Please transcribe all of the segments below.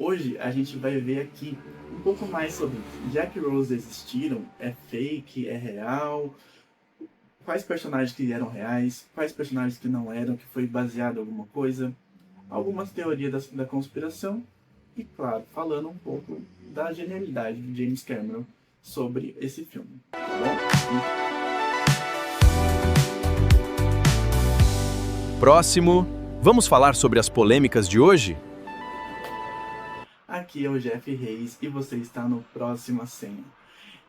Hoje a gente vai ver aqui um pouco mais sobre Jack e Rose existiram, é fake, é real, quais personagens que eram reais, quais personagens que não eram, que foi baseado em alguma coisa, algumas teorias da conspiração e, claro, falando um pouco da genialidade de James Cameron sobre esse filme, tá bom? Próximo, vamos falar sobre as polêmicas de hoje? Aqui é o Jeff Reis e você está no Próxima Senha.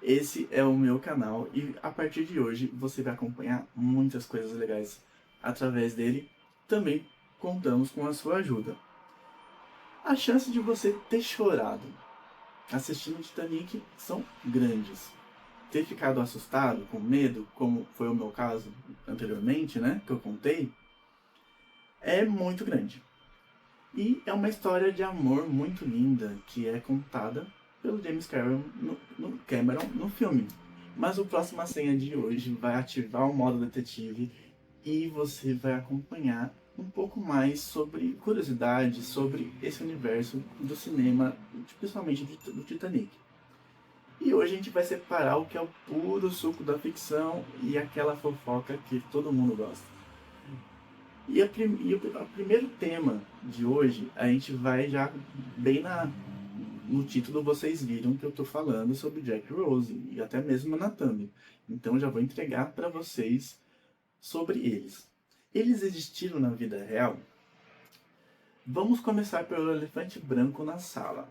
Esse é o meu canal e a partir de hoje você vai acompanhar muitas coisas legais através dele. Também contamos com a sua ajuda. A chance de você ter chorado assistindo Titanic são grandes. Ter ficado assustado, com medo, como foi o meu caso anteriormente, né, que eu contei, é muito grande. E é uma história de amor muito linda que é contada pelo James Cameron no filme. Mas o Próxima Senha de hoje vai ativar o modo detetive e você vai acompanhar um pouco mais sobre curiosidades sobre esse universo do cinema, principalmente do Titanic. E hoje a gente vai separar o que é o puro suco da ficção e aquela fofoca que todo mundo gosta. E o primeiro tema de hoje, a gente vai já bem no título, vocês viram que eu estou falando sobre Jack e Rose, e até mesmo na thumb. Então já vou entregar para vocês sobre eles. Eles existiram na vida real? Vamos começar pelo elefante branco na sala.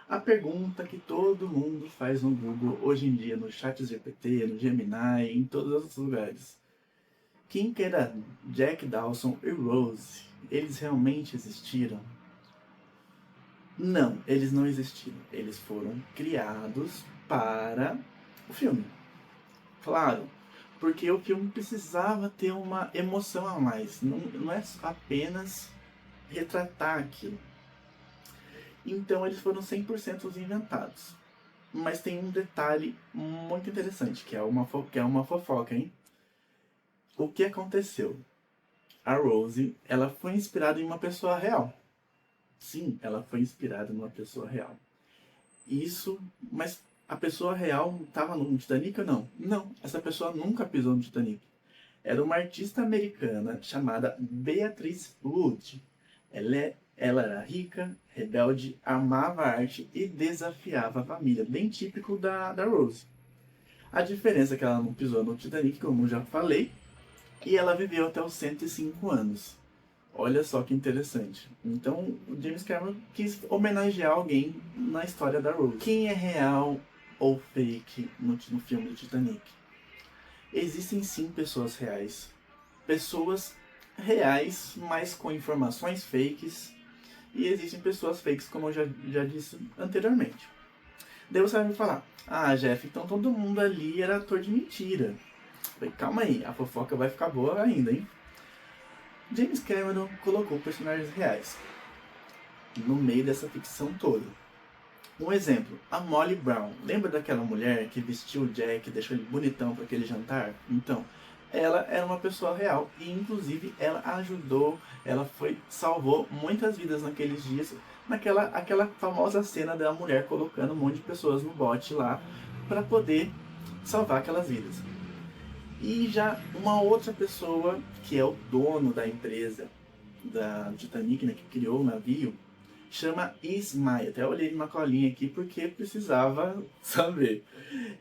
A pergunta que todo mundo faz no Google hoje em dia, no ChatGPT, no Gemini, em todos os lugares. Quem que era Jack Dawson e Rose? Eles realmente existiram? Não, eles não existiram. Eles foram criados para o filme. Claro, porque o filme precisava ter uma emoção a mais. Não é apenas retratar aquilo. Então eles foram 100% inventados. Mas tem um detalhe muito interessante, que é uma fofoca, hein? O que aconteceu? A Rose, ela foi inspirada em uma pessoa real. Sim, ela foi inspirada numa pessoa real. Isso, mas a pessoa real estava no Titanic ou não? Não, essa pessoa nunca pisou no Titanic. Era uma artista americana chamada Beatrice Wood. Ela era rica, rebelde, amava a arte e desafiava a família, bem típico da Rose. A diferença é que ela não pisou no Titanic, como já falei, e ela viveu até os 105 anos. Olha só que interessante. Então, o James Cameron quis homenagear alguém na história da Rose. Quem é real ou fake no filme do Titanic? Existem sim pessoas reais. Pessoas reais, mas com informações fakes. E existem pessoas fakes, como eu já disse anteriormente. Daí você vai me falar, ah, Jeff, então todo mundo ali era ator de mentira. Falei, calma aí, a fofoca vai ficar boa ainda, hein? James Cameron colocou personagens reais no meio dessa ficção toda. Um exemplo, a Molly Brown. Lembra daquela mulher que vestiu o Jack e deixou ele bonitão para aquele jantar? Então, ela era uma pessoa real e inclusive ela ajudou, salvou muitas vidas naqueles dias, aquela famosa cena da mulher colocando um monte de pessoas no bote lá para poder salvar aquelas vidas. E já uma outra pessoa, que é o dono da empresa da Titanic, né, que criou o navio, chama Ismay. Até olhei numa colinha aqui porque precisava saber.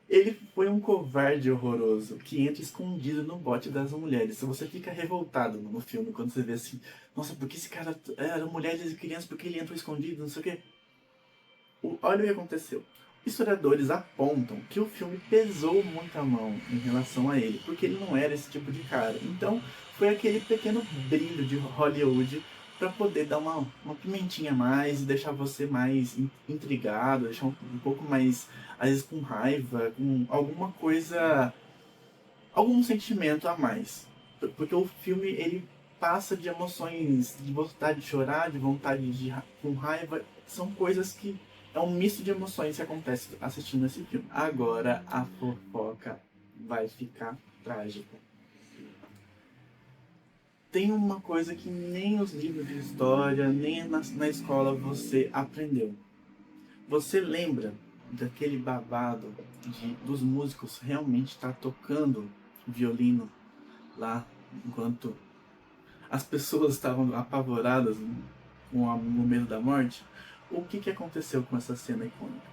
Ele foi um covarde horroroso que entra escondido no bote das mulheres. Se você fica revoltado no filme quando você vê assim, nossa, por que esse cara era mulheres e crianças, por que ele entrou escondido, não sei o quê. Olha o que aconteceu. Historiadores apontam que o filme pesou muito a mão em relação a ele, porque ele não era esse tipo de cara. Então, foi aquele pequeno brilho de Hollywood para poder dar uma pimentinha a mais e deixar você mais intrigado, deixar um pouco mais, às vezes, com raiva, com alguma coisa, algum sentimento a mais. Porque o filme, ele passa de emoções, de vontade de chorar, de vontade com raiva, são coisas que é um misto de emoções que acontece assistindo esse filme. Agora a fofoca vai ficar trágica. tem uma coisa que nem os livros de história, nem na escola você aprendeu. Você lembra daquele babado dos músicos realmente estar tocando violino lá, enquanto as pessoas estavam apavoradas com o medo da morte? O que aconteceu com essa cena icônica?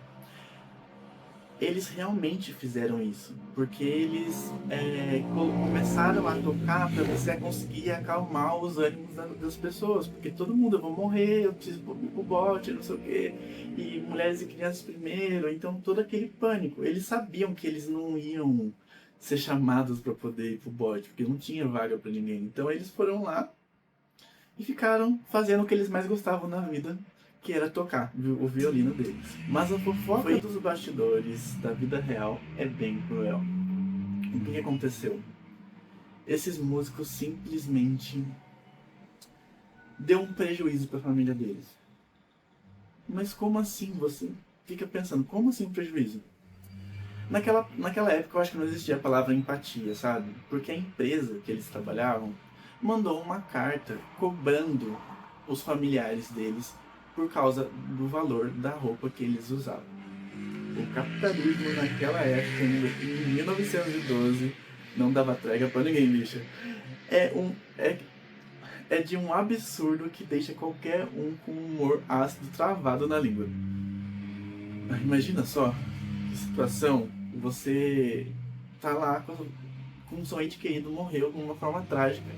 Eles realmente fizeram isso, porque eles começaram a tocar para você conseguir acalmar os ânimos das pessoas, porque todo mundo, eu vou morrer, eu preciso ir pro bote, não sei o quê, e mulheres e crianças primeiro, então todo aquele pânico. Eles sabiam que eles não iam ser chamados para poder ir pro bote, porque não tinha vaga para ninguém, então eles foram lá e ficaram fazendo o que eles mais gostavam na vida, que era tocar o violino deles. Mas a fofoca dos bastidores da vida real é bem cruel. O que aconteceu? Esses músicos simplesmente deu um prejuízo para a família deles. Mas como assim? Você fica pensando, como assim um prejuízo? Naquela época eu acho que não existia a palavra empatia, sabe? Porque a empresa que eles trabalhavam mandou uma carta cobrando os familiares deles por causa do valor da roupa que eles usavam. O capitalismo naquela época, em 1912, não dava trégua pra ninguém, bicha. É de um absurdo que deixa qualquer um com humor ácido travado na língua. Imagina só, que situação, você tá lá com um seu ente querido morreu de uma forma trágica.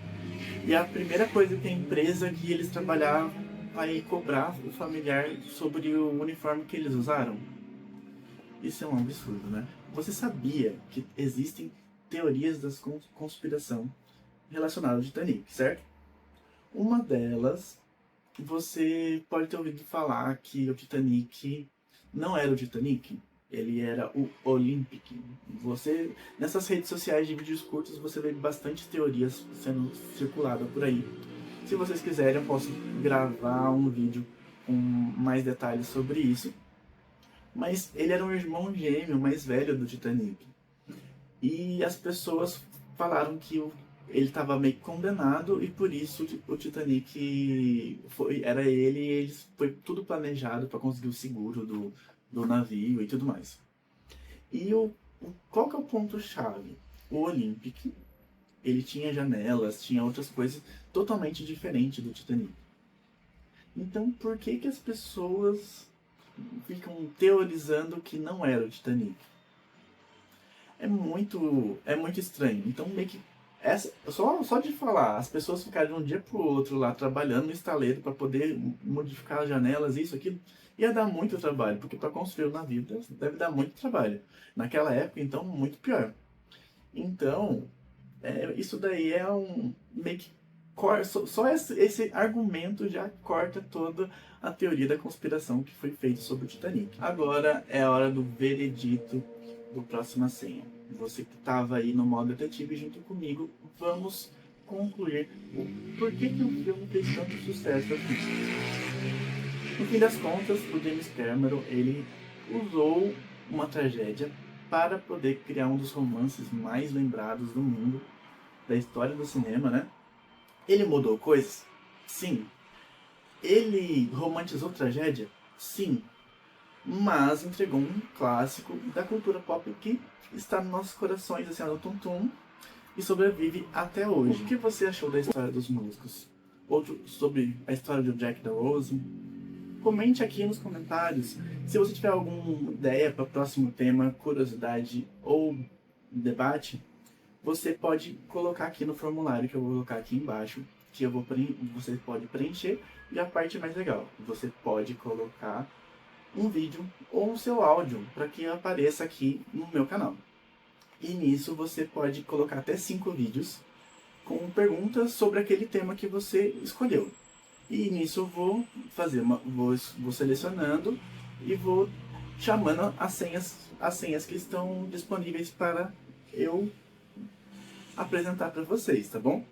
E a primeira coisa que a empresa que eles trabalhavam vai cobrar o familiar sobre o uniforme que eles usaram. Isso é um absurdo, né? Você sabia que existem teorias da conspiração relacionadas ao Titanic, certo? Uma delas, você pode ter ouvido falar que o Titanic não era o Titanic, ele era o Olympic. Nessas redes sociais de vídeos curtos, você vê bastante teorias sendo circuladas por aí. Se vocês quiserem, eu posso gravar um vídeo com mais detalhes sobre isso. Mas ele era um irmão gêmeo mais velho do Titanic. E as pessoas falaram que ele estava meio condenado e por isso o Titanic era ele e eles foi tudo planejado para conseguir o seguro do navio e tudo mais. E qual que é o ponto-chave? O Olympic, ele tinha janelas, tinha outras coisas totalmente diferentes do Titanic. Então por que as pessoas ficam teorizando que não era o Titanic? É muito estranho. Então meio que só de falar, as pessoas ficarem de um dia pro outro lá trabalhando no estaleiro para poder modificar as janelas, isso, aquilo, ia dar muito trabalho, porque para construir o navio deve dar muito trabalho. Naquela época, então, muito pior. Então, isso daí é meio que só esse argumento já corta toda a teoria da conspiração que foi feita sobre o Titanic. Agora é a hora do veredito do Próxima Senha. Você que estava aí no modo detetive junto comigo, vamos concluir o porquê que o filme fez tanto sucesso aqui. No fim das contas, o James Cameron, ele usou uma tragédia para poder criar um dos romances mais lembrados do mundo, da história do cinema, né? Ele mudou coisas? Sim. Ele romantizou tragédia? Sim. Mas entregou um clássico da cultura pop que está nos nossos corações, assim, no tum-tum, e sobrevive até hoje. O que você achou da história dos músicos? Outro sobre a história do Jack the Rose? Comente aqui nos comentários. Se você tiver alguma ideia para o próximo tema, curiosidade ou debate, você pode colocar aqui no formulário que eu vou colocar aqui embaixo, que você pode preencher. E a parte mais legal, você pode colocar um vídeo ou o seu áudio para que apareça aqui no meu canal. E nisso você pode colocar até 5 vídeos com perguntas sobre aquele tema que você escolheu. E nisso eu vou vou selecionando e vou chamando as senhas que estão disponíveis para eu apresentar para vocês, tá bom?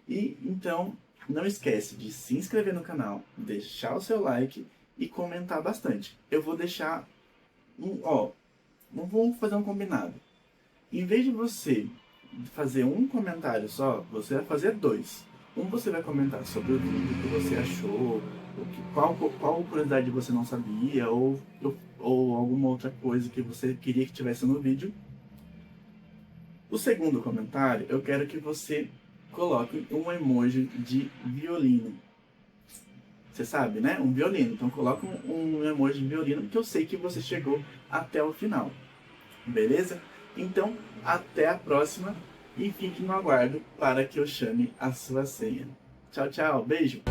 E então não esquece de se inscrever no canal, deixar o seu like e comentar bastante. Eu vou deixar vamos fazer um combinado. Em vez de você fazer um comentário só, você vai fazer 2. você vai comentar sobre o vídeo, o que você achou, qual curiosidade você não sabia, ou alguma outra coisa que você queria que tivesse no vídeo. O segundo comentário, eu quero que você coloque um emoji de violino. Você sabe, né? Um violino. Então coloca um emoji de violino, que eu sei que você chegou até o final. Beleza? Então, até a próxima e fique no aguardo para que eu chame a sua senha. Tchau, tchau. Beijo!